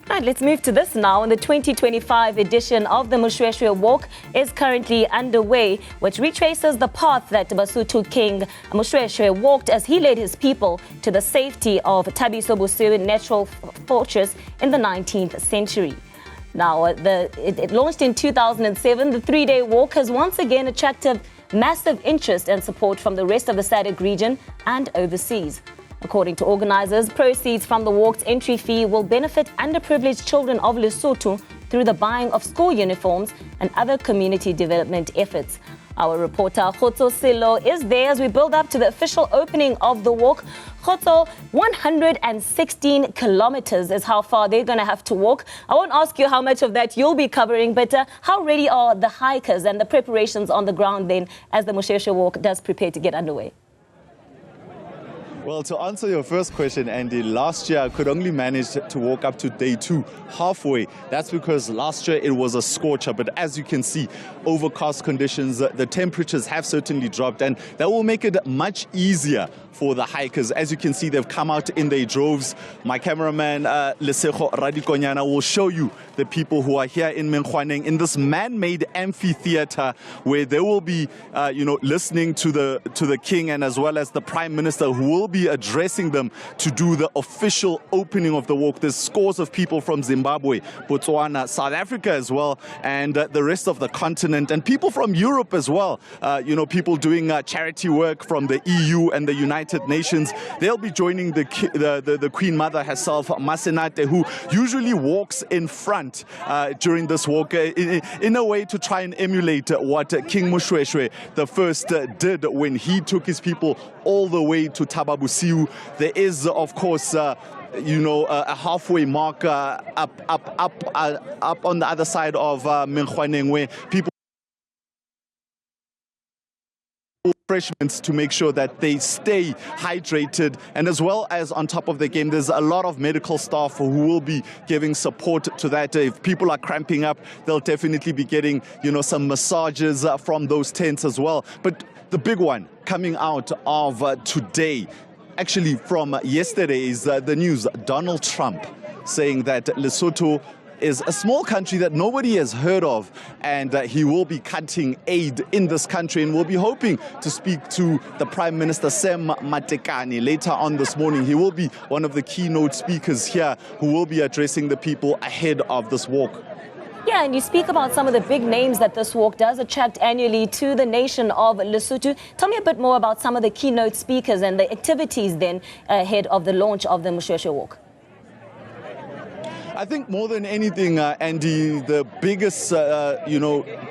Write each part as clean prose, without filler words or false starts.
Right, let's move to this now. And the 2025 edition of the Moshoeshoe Walk is currently underway, which retraces the path that Basotho King Moshoeshoe walked as he led his people to the safety of Thaba Bosiu natural fortress in the 19th century. Now, it launched in 2007. The three-day walk has once again attracted massive interest and support from the rest of the SADC region and overseas. According to organizers, proceeds from the walk's entry fee will benefit underprivileged children of Lesotho through the buying of school uniforms and other community development efforts. Our reporter Khotso Sello is there as we build up to the official opening of the walk. Khotso, 116 kilometers is how far they're going to have to walk. I won't ask you how much of that you'll be covering, but how ready are the hikers and the preparations on the ground then as the Moshoeshoe Walk does prepare to get underway? Well, to answer your first question, Andy, last year I could only manage to walk up to day 2 halfway. That's because last year it was a scorcher, but as you can see, overcast conditions, the temperatures have certainly dropped, and that will make it much easier for the hikers. As you can see, they've come out in their droves. My cameraman, Lesotho Radikonyana, will show you the people who are here in Menkgwaneng in this man-made amphitheater where they will be, listening to the king and as well as the prime minister who will be addressing them to do the official opening of the walk. There's scores of people from Zimbabwe, Botswana, South Africa as well, and the rest of the continent, and people from Europe as well. People doing charity work from the EU and the United Nations. They'll be joining the Queen Mother herself, Masenate, who usually walks in front during this walk in a way to try and emulate what King Moshoeshoe the first did when he took his people all the way to Thaba Bosiu. There is, of course, a halfway mark up on the other side of Menkgwaneng where people refreshments to make sure that they stay hydrated, and as well as on top of the game there's a lot of medical staff who will be giving support to that. If people are cramping up, they'll definitely be getting some massages from those tents as well. But the big one coming out of today, actually from yesterday, is the news. Donald Trump saying that Lesotho is a small country that nobody has heard of, and he will be cutting aid in this country, and we'll be hoping to speak to the Prime Minister Sam Matekane later on this morning. He will be one of the keynote speakers here who will be addressing the people ahead of this walk. Yeah, and you speak about some of the big names that this walk does attract annually to the nation of Lesotho. Tell me a bit more about some of the keynote speakers and the activities then ahead of the launch of the Moshoeshoe Walk. I think more than anything, Andy, the biggest,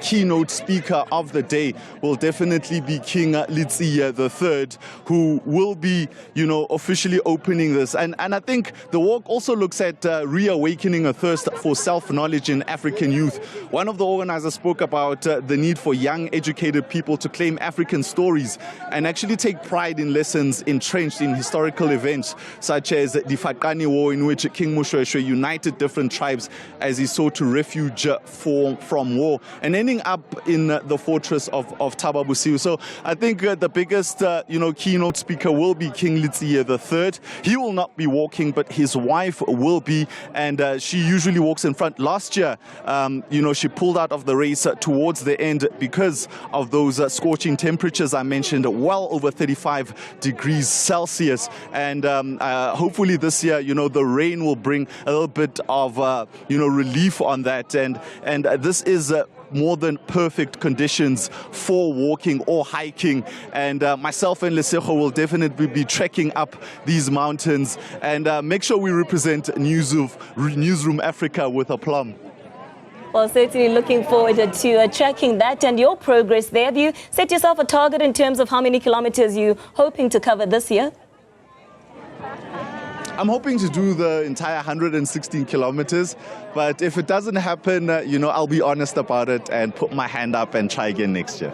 keynote speaker of the day will definitely be King Letsie III, who will be, officially opening this. And I think the walk also looks at reawakening a thirst for self-knowledge in African youth. One of the organizers spoke about the need for young, educated people to claim African stories and actually take pride in lessons entrenched in historical events, such as the Fakani War, in which King Moshoeshoe united different tribes as he sought to refuge from war, and ending up in the fortress of Thaba Bosiu. So I think the biggest keynote speaker will be King Letsie III. He will not be walking, but his wife will be, and she usually walks in front. Last year, she pulled out of the race towards the end because of those scorching temperatures I mentioned, well over 35 degrees Celsius, and hopefully this year, the rain will bring a little bit of relief on that, and this is more than perfect conditions for walking or hiking, and myself and Lesotho will definitely be trekking up these mountains, and make sure we represent Newzroom Afrika with aplomb. Well, certainly looking forward to tracking that and your progress there. Have you set yourself a target in terms of how many kilometers you're hoping to cover this year? I'm hoping to do the entire 116 kilometers, but if it doesn't happen, I'll be honest about it and put my hand up and try again next year.